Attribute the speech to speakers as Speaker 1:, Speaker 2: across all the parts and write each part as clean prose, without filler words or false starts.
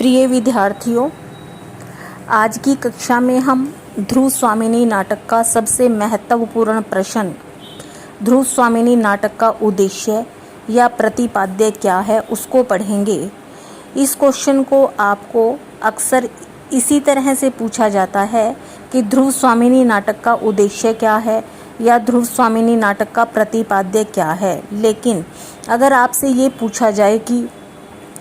Speaker 1: प्रिय विद्यार्थियों, आज की कक्षा में हम ध्रुव स्वामिनी नाटक का सबसे महत्वपूर्ण प्रश्न, ध्रुव स्वामिनी नाटक का उद्देश्य या प्रतिपाद्य क्या है, उसको पढ़ेंगे। इस क्वेश्चन को आपको अक्सर इसी तरह से पूछा जाता है कि ध्रुव स्वामिनी नाटक का उद्देश्य क्या है या ध्रुव स्वामिनी नाटक का प्रतिपाद्य क्या है। लेकिन अगर आपसे ये पूछा जाए कि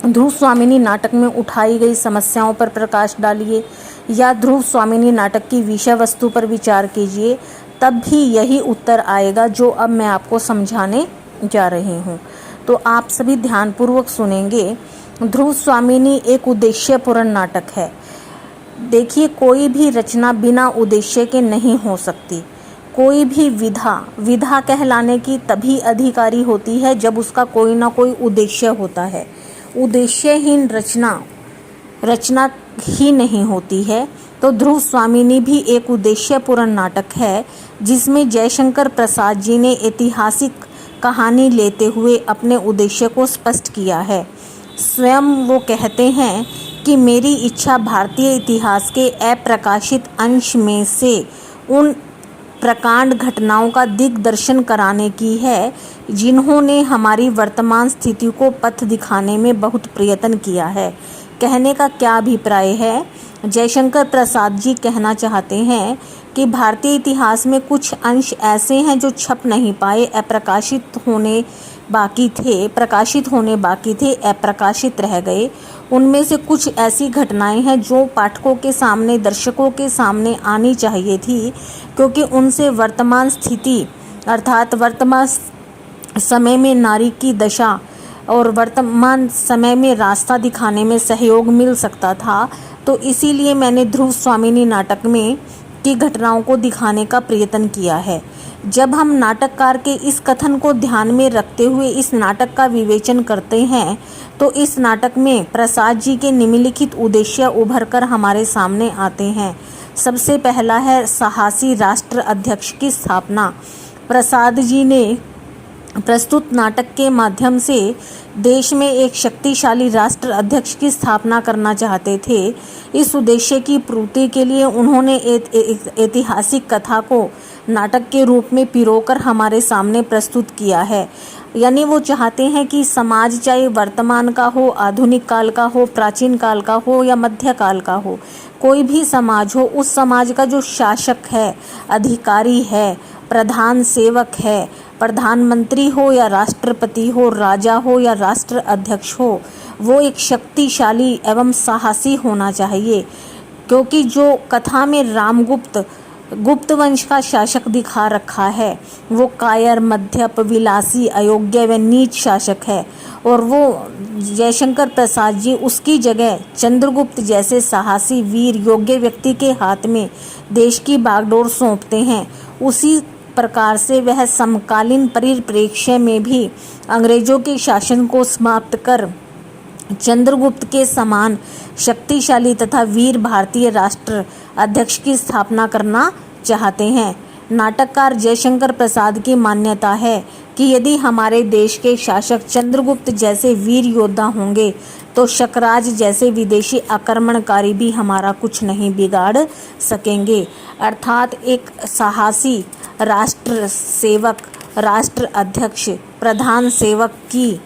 Speaker 1: ध्रुव स्वामिनी नाटक में उठाई गई समस्याओं पर प्रकाश डालिए या ध्रुव स्वामिनी नाटक की विषय वस्तु पर विचार कीजिए, तब भी यही उत्तर आएगा जो अब मैं आपको समझाने जा रही हूँ। तो आप सभी ध्यानपूर्वक सुनेंगे। ध्रुव स्वामिनी एक उद्देश्यपूर्ण नाटक है। देखिए, कोई भी रचना बिना उद्देश्य के नहीं हो सकती। कोई भी विधा कहलाने की तभी अधिकारी होती है जब उसका कोई ना कोई उद्देश्य होता है। उद्देश्यहीन रचना ही नहीं होती है। तो ध्रुव स्वामिनी भी एक उद्देश्यपूर्ण नाटक है जिसमें जयशंकर प्रसाद जी ने ऐतिहासिक कहानी लेते हुए अपने उद्देश्य को स्पष्ट किया है। स्वयं वो कहते हैं कि मेरी इच्छा भारतीय इतिहास के अप्रकाशित अंश में से उन प्रकांड घटनाओं का दिग्दर्शन कराने की है जिन्होंने हमारी वर्तमान स्थिति को पथ दिखाने में बहुत प्रयत्न किया है। कहने का क्या अभिप्राय है? जयशंकर प्रसाद जी कहना चाहते हैं कि भारतीय इतिहास में कुछ अंश ऐसे हैं जो छप नहीं पाए, प्रकाशित होने बाकी थे, अप्रकाशित रह गए। उनमें से कुछ ऐसी घटनाएं हैं जो पाठकों के सामने, दर्शकों के सामने आनी चाहिए थी, क्योंकि उनसे वर्तमान स्थिति अर्थात वर्तमान समय में नारी की दशा और वर्तमान समय में रास्ता दिखाने में सहयोग मिल सकता था। तो इसीलिए मैंने ध्रुव स्वामिनी नाटक में की घटनाओं को दिखाने का प्रयत्न किया है। जब हम नाटककार के इस कथन को ध्यान में रखते हुए इस नाटक का विवेचन करते हैं तो इस नाटक में प्रसाद जी के निम्नलिखित उद्देश्य उभर कर हमारे सामने आते हैं। सबसे पहला है साहसी राष्ट्र अध्यक्ष की स्थापना। प्रसाद जी ने प्रस्तुत नाटक के माध्यम से देश में एक शक्तिशाली राष्ट्र अध्यक्ष की स्थापना करना चाहते थे। इस उद्देश्य की पूर्ति के लिए उन्होंने ऐतिहासिक कथा को नाटक के रूप में पिरोकर हमारे सामने प्रस्तुत किया है। यानी वो चाहते हैं कि समाज चाहे वर्तमान का हो, आधुनिक काल का हो, प्राचीन काल का हो या मध्यकाल का हो, कोई भी समाज हो, उस समाज का जो शासक है, अधिकारी है, प्रधान सेवक है, प्रधानमंत्री हो या राष्ट्रपति हो, राजा हो या राष्ट्र अध्यक्ष हो, वो एक शक्तिशाली एवं साहसी होना चाहिए। क्योंकि जो कथा में गुप्त वंश का शासक दिखा रखा है वो कायर, मध्यप, विलासी, अयोग्य व नीच शासक है, और वो जयशंकर प्रसाद जी उसकी जगह चंद्रगुप्त जैसे साहसी, वीर, योग्य व्यक्ति के हाथ में देश की बागडोर सौंपते हैं। उसी प्रकार से वह समकालीन परिप्रेक्ष्य में भी अंग्रेजों के शासन को समाप्त कर चंद्रगुप्त के समान शक्तिशाली तथा वीर भारतीय राष्ट्र अध्यक्ष की स्थापना करना चाहते हैं। नाटककार जयशंकर प्रसाद की मान्यता है कि यदि हमारे देश के शासक चंद्रगुप्त जैसे वीर योद्धा होंगे तो शकराज जैसे विदेशी आक्रमणकारी भी हमारा कुछ नहीं बिगाड़ सकेंगे। अर्थात एक साहसी राष्ट्र सेवक, राष्ट्र अध्यक्ष, प्रधान सेवक की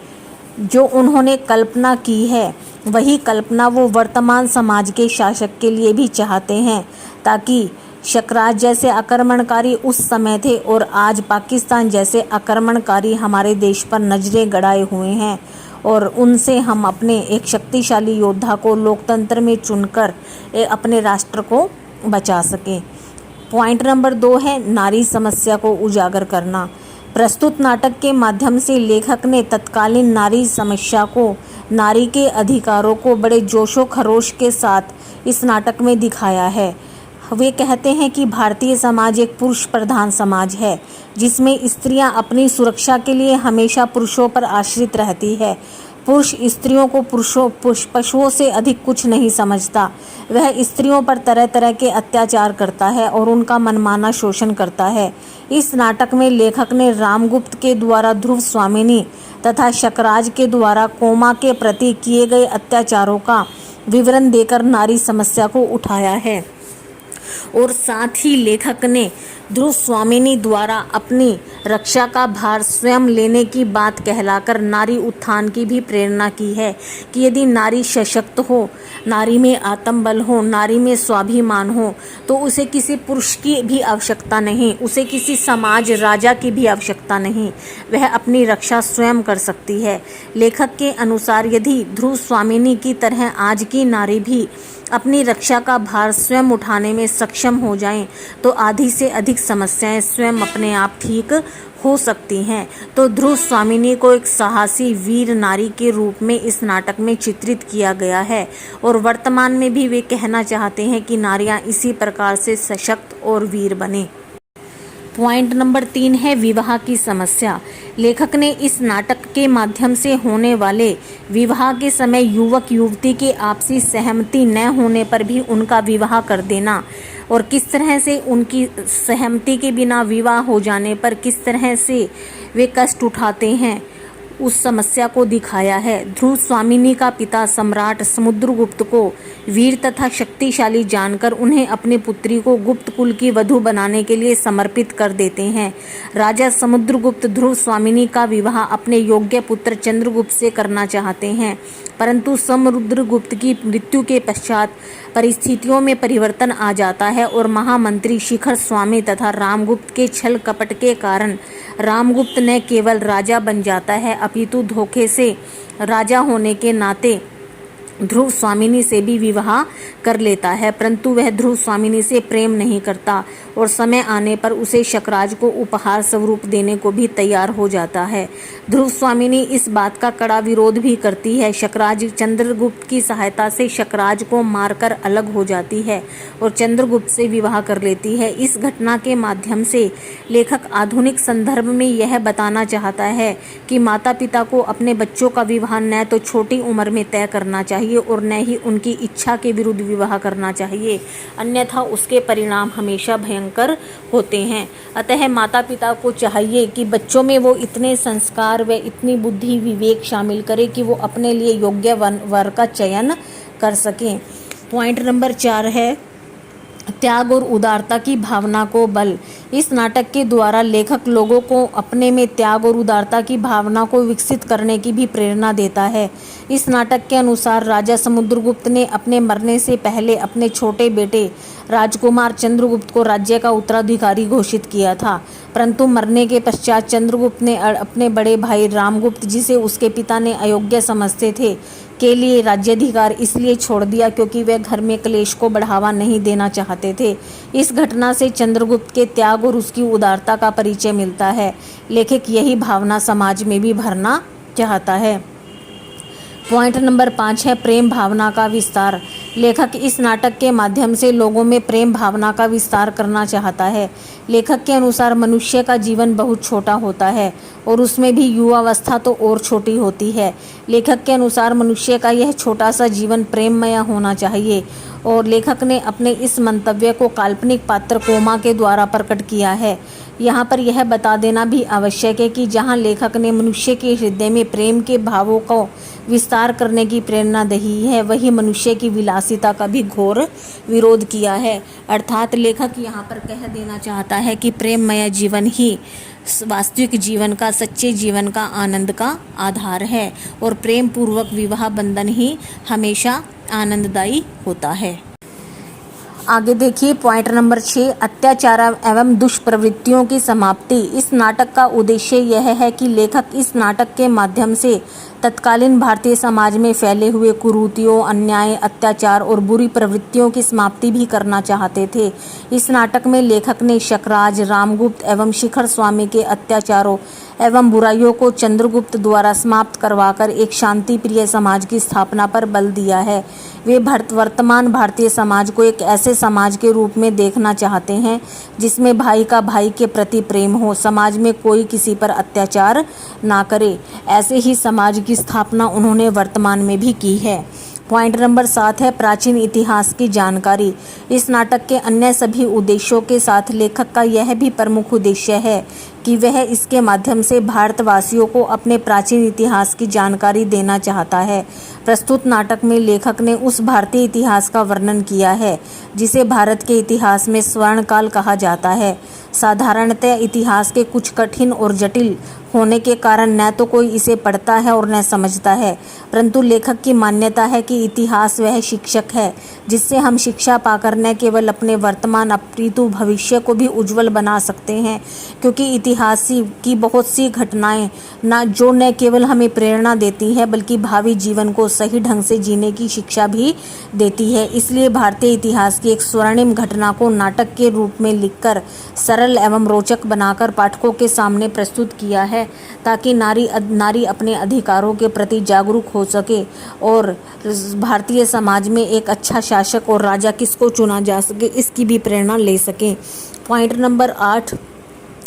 Speaker 1: जो उन्होंने कल्पना की है, वही कल्पना वो वर्तमान समाज के शासक के लिए भी चाहते हैं, ताकि शकराज जैसे आक्रमणकारी उस समय थे और आज पाकिस्तान जैसे आक्रमणकारी हमारे देश पर नजरें गड़ाए हुए हैं, और उनसे हम अपने एक शक्तिशाली योद्धा को लोकतंत्र में चुनकर अपने राष्ट्र को बचा सकें। पॉइंट नंबर 2 है नारी समस्या को उजागर करना। प्रस्तुत नाटक के माध्यम से लेखक ने तत्कालीन नारी समस्या को, नारी के अधिकारों को बड़े जोशो खरोश के साथ इस नाटक में दिखाया है। वे कहते हैं कि भारतीय समाज एक पुरुष प्रधान समाज है जिसमें स्त्रियां अपनी सुरक्षा के लिए हमेशा पुरुषों पर आश्रित रहती है। पुरुष स्त्रियों को पशुओं से अधिक कुछ नहीं समझता। वह स्त्रियों पर तरह तरह के अत्याचार करता है और उनका मनमाना शोषण करता है। इस नाटक में लेखक ने रामगुप्त के द्वारा ध्रुव स्वामिनी तथा शकराज के द्वारा कोमा के प्रति किए गए अत्याचारों का विवरण देकर नारी समस्या को उठाया है। और साथ ही लेखक ने ध्रुव स्वामिनी द्वारा अपनी रक्षा का भार स्वयं लेने की बात कहलाकर नारी उत्थान की भी प्रेरणा की है कि यदि नारी सशक्त हो, नारी में आत्मबल हो, नारी में स्वाभिमान हो, तो उसे किसी पुरुष की भी आवश्यकता नहीं, उसे किसी समाज राजा की भी आवश्यकता नहीं, वह अपनी रक्षा स्वयं कर सकती है। लेखक के अनुसार यदि ध्रुव स्वामिनी की तरह आज की नारी भी अपनी रक्षा का भार स्वयं उठाने में सक्षम हो जाएं, तो आधी से अधिक समस्याएं स्वयं अपने आप ठीक हो सकती हैं। तो ध्रुव स्वामिनी को एक साहसी वीर नारी के रूप में इस नाटक में चित्रित किया गया है और वर्तमान में भी वे कहना चाहते हैं कि नारियां इसी प्रकार से सशक्त और वीर बने। पॉइंट नंबर 3 है विवाह की समस्या। लेखक ने इस नाटक के माध्यम से होने वाले विवाह के समय युवक युवती के आपसी सहमति न होने पर भी उनका विवाह कर देना और किस तरह से उनकी सहमति के बिना विवाह हो जाने पर किस तरह से वे कष्ट उठाते हैं, उस समस्या को दिखाया है। ध्रुव स्वामिनी का पिता सम्राट समुद्रगुप्त को वीर तथा शक्तिशाली जानकर उन्हें अपनी पुत्री को गुप्त कुल की वधू बनाने के लिए समर्पित कर देते हैं। राजा समुद्रगुप्त ध्रुव स्वामिनी का विवाह अपने योग्य पुत्र चंद्रगुप्त से करना चाहते हैं, परंतु समुद्रगुप्त की मृत्यु के पश्चात परिस्थितियों में परिवर्तन आ जाता है और महामंत्री शिखर स्वामी तथा रामगुप्त के छल कपट के कारण रामगुप्त न केवल राजा बन जाता है अपितु धोखे से राजा होने के नाते ध्रुव स्वामिनी से भी विवाह कर लेता है, परंतु वह ध्रुव स्वामिनी से प्रेम नहीं करता और समय आने पर उसे शकराज को उपहार स्वरूप देने को भी तैयार हो जाता है। ध्रुव स्वामिनी इस बात का कड़ा विरोध भी करती है। शकराज चंद्रगुप्त की सहायता से शकराज को मारकर अलग हो जाती है और चंद्रगुप्त से विवाह कर लेती है। इस घटना के माध्यम से लेखक आधुनिक संदर्भ में यह बताना चाहता है कि माता पिता को अपने बच्चों का विवाह न तो छोटी उम्र में तय करना चाहिए और न ही उनकी इच्छा के विरुद्ध विवाह करना चाहिए, अन्यथा उसके परिणाम हमेशा भयंकर होते हैं। अतः माता पिता को चाहिए कि बच्चों में वो इतने संस्कार व इतनी बुद्धि विवेक शामिल करे कि वो अपने लिए योग्य वर का चयन कर सकें। पॉइंट नंबर 4 है त्याग और उदारता की भावना को बल। इस नाटक के द्वारा लेखक लोगों को अपने में त्याग और उदारता की भावना को विकसित करने की भी प्रेरणा देता है। इस नाटक के अनुसार राजा समुद्रगुप्त ने अपने मरने से पहले अपने छोटे बेटे राजकुमार चंद्रगुप्त को राज्य का उत्तराधिकारी घोषित किया था, परंतु मरने के पश्चात चंद्रगुप्त ने अपने बड़े भाई रामगुप्त, जिसे उसके पिता ने अयोग्य समझते थे, के लिए राज्याधिकार इसलिए छोड़ दिया क्योंकि वे घर में क्लेश को बढ़ावा नहीं देना चाहते थे। इस घटना से चंद्रगुप्त के त्याग और उसकी उदारता का परिचय मिलता है। लेखक यही भावना समाज में भी भरना चाहता है। पॉइंट नंबर 5 है प्रेम भावना का विस्तार। लेखक इस नाटक के माध्यम से लोगों में प्रेम भावना का विस्तार करना चाहता है। लेखक के अनुसार मनुष्य का जीवन बहुत छोटा होता है और उसमें भी युवावस्था तो और छोटी होती है। लेखक के अनुसार मनुष्य का यह छोटा सा जीवन प्रेममय होना चाहिए और लेखक ने अपने इस मंतव्य को काल्पनिक पात्र कोमा के द्वारा प्रकट किया है। यहाँ पर यह बता देना भी आवश्यक है कि जहाँ लेखक ने मनुष्य के हृदय में प्रेम के भावों को विस्तार करने की प्रेरणा दी है, वही मनुष्य की विलासिता का भी घोर विरोध किया है। अर्थात लेखक यहाँ पर कह देना चाहता है कि प्रेममय जीवन ही वास्तविक जीवन का, सच्चे जीवन का, आनंद का आधार है और प्रेम पूर्वक विवाह बंधन ही हमेशा आनंददायी होता है। आगे देखिए पॉइंट नंबर 6 अत्याचार एवं दुष्प्रवृत्तियों की समाप्ति। इस नाटक का उद्देश्य यह है कि लेखक इस नाटक के माध्यम से तत्कालीन भारतीय समाज में फैले हुए कुरीतियों, अन्याय, अत्याचार और बुरी प्रवृत्तियों की समाप्ति भी करना चाहते थे। इस नाटक में लेखक ने शकराज, रामगुप्त एवं शिखर स्वामी के अत्याचारों एवं बुराइयों को चंद्रगुप्त द्वारा समाप्त करवाकर एक शांति प्रिय समाज की स्थापना पर बल दिया है। वे वर्तमान भारतीय समाज को एक ऐसे समाज के रूप में देखना चाहते हैं जिसमें भाई का भाई के प्रति प्रेम हो, समाज में कोई किसी पर अत्याचार ना करे। ऐसे ही समाज की स्थापना उन्होंने वर्तमान में भी की है। पॉइंट नंबर 7 है प्राचीन इतिहास की जानकारी। इस नाटक के अन्य सभी उद्देश्यों के साथ लेखक का यह भी प्रमुख उद्देश्य है कि वह इसके माध्यम से भारतवासियों को अपने प्राचीन इतिहास की जानकारी देना चाहता है। प्रस्तुत नाटक में लेखक ने उस भारतीय इतिहास का वर्णन किया है जिसे भारत के इतिहास में स्वर्णकाल कहा जाता है। साधारणतः इतिहास के कुछ कठिन और जटिल होने के कारण न तो कोई इसे पढ़ता है और न समझता है, परंतु लेखक की मान्यता है कि इतिहास वह शिक्षक है जिससे हम शिक्षा पाकर न केवल अपने वर्तमान अपितु भविष्य को भी उज्जवल बना सकते हैं, क्योंकि इतिहास की बहुत सी घटनाएं न केवल हमें प्रेरणा देती है बल्कि भावी जीवन को सही ढंग से जीने की शिक्षा भी देती है। इसलिए भारतीय इतिहास की एक स्वर्णिम घटना को नाटक के रूप में लिखकर सरल एवं रोचक बनाकर पाठकों के सामने प्रस्तुत किया है, ताकि नारी अपने अधिकारों के प्रति जागरूक हो सके और भारतीय समाज में एक अच्छा शासक और राजा किसको चुना जा सके इसकी भी प्रेरणा ले सके। पॉइंट नंबर 8,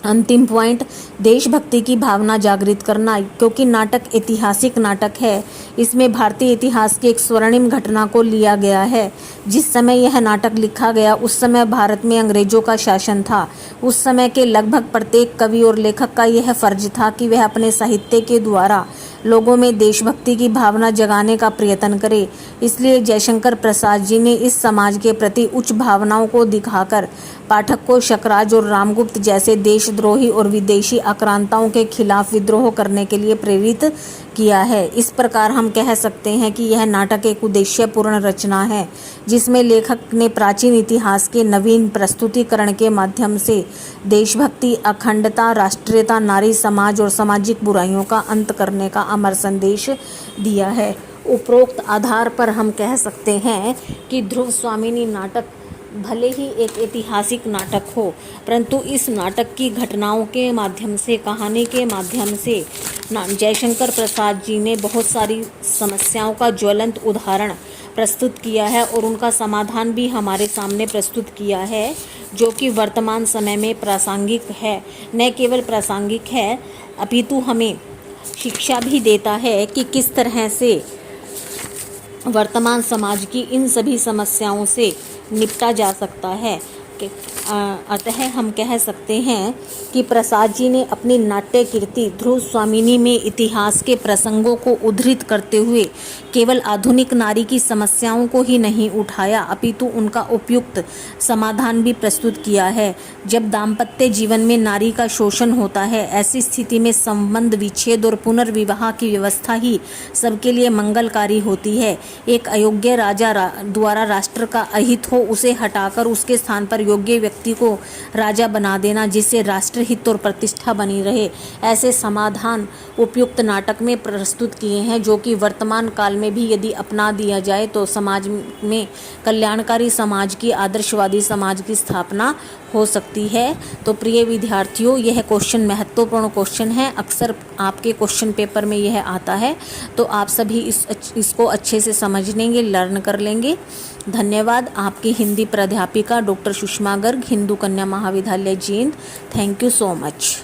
Speaker 1: अंतिम पॉइंट, देशभक्ति की भावना जागृत करना। क्योंकि नाटक ऐतिहासिक नाटक है, इसमें भारतीय इतिहास की एक स्वर्णिम घटना को लिया गया है। जिस समय यह नाटक लिखा गया उस समय भारत में अंग्रेजों का शासन था। उस समय के लगभग प्रत्येक कवि और लेखक का यह फर्ज था कि वह अपने साहित्य के द्वारा लोगों में देशभक्ति की भावना जगाने का प्रयत्न करे। इसलिए जयशंकर प्रसाद जी ने इस समाज के प्रति उच्च भावनाओं को दिखाकर पाठक को शकराज और रामगुप्त जैसे देशद्रोही और विदेशी आक्रांताओं के खिलाफ विद्रोह करने के लिए प्रेरित किया है। इस प्रकार हम कह सकते हैं कि यह नाटक एक उद्देश्यपूर्ण रचना है जिसमें लेखक ने प्राचीन इतिहास के नवीन प्रस्तुतिकरण के माध्यम से देशभक्ति, अखंडता, राष्ट्रीयता, नारी समाज और सामाजिक बुराइयों का अंत करने का अमर संदेश दिया है। उपरोक्त आधार पर हम कह सकते हैं कि ध्रुव स्वामिनी नाटक भले ही एक ऐतिहासिक नाटक हो, परंतु इस नाटक की घटनाओं के माध्यम से, कहानी के माध्यम से जयशंकर प्रसाद जी ने बहुत सारी समस्याओं का ज्वलंत उदाहरण प्रस्तुत किया है और उनका समाधान भी हमारे सामने प्रस्तुत किया है, जो कि वर्तमान समय में प्रासंगिक है। न केवल प्रासंगिक है अपितु हमें शिक्षा भी देता है कि किस तरह से वर्तमान समाज की इन सभी समस्याओं से निपटा जा सकता है। अतः हम कह सकते हैं कि प्रसाद जी ने अपनी नाट्य कीर्ति ध्रुव स्वामिनी में इतिहास के प्रसंगों को उद्धृत करते हुए केवल आधुनिक नारी की समस्याओं को ही नहीं उठाया अपितु उनका उपयुक्त समाधान भी प्रस्तुत किया है। जब दाम्पत्य जीवन में नारी का शोषण होता है, ऐसी स्थिति में संबंध विच्छेद और पुनर्विवाह की व्यवस्था ही सबके लिए मंगलकारी होती है। एक अयोग्य राजा द्वारा राष्ट्र का अहित हो उसे हटाकर उसके स्थान पर योग्य व्यक्ति को राजा बना देना, जिससे राष्ट्रहित और प्रतिष्ठा बनी रहे। ऐसे समाधान उपयुक्त नाटक में प्रस्तुत किए हैं, जो कि वर्तमान काल में भी यदि अपना दिया जाए तो समाज में कल्याणकारी समाज की, आदर्शवादी समाज की स्थापना हो सकती है। तो प्रिय विद्यार्थियों, यह क्वेश्चन महत्वपूर्ण क्वेश्चन है, अक्सर आपके क्वेश्चन पेपर में यह आता है, तो आप सभी इसको अच्छे से समझ लेंगे, लर्न कर लेंगे। धन्यवाद। आपकी हिंदी प्राध्यापिका डॉक्टर सुषमा गर्ग, हिंदू कन्या महाविद्यालय Jind. Thank you so much.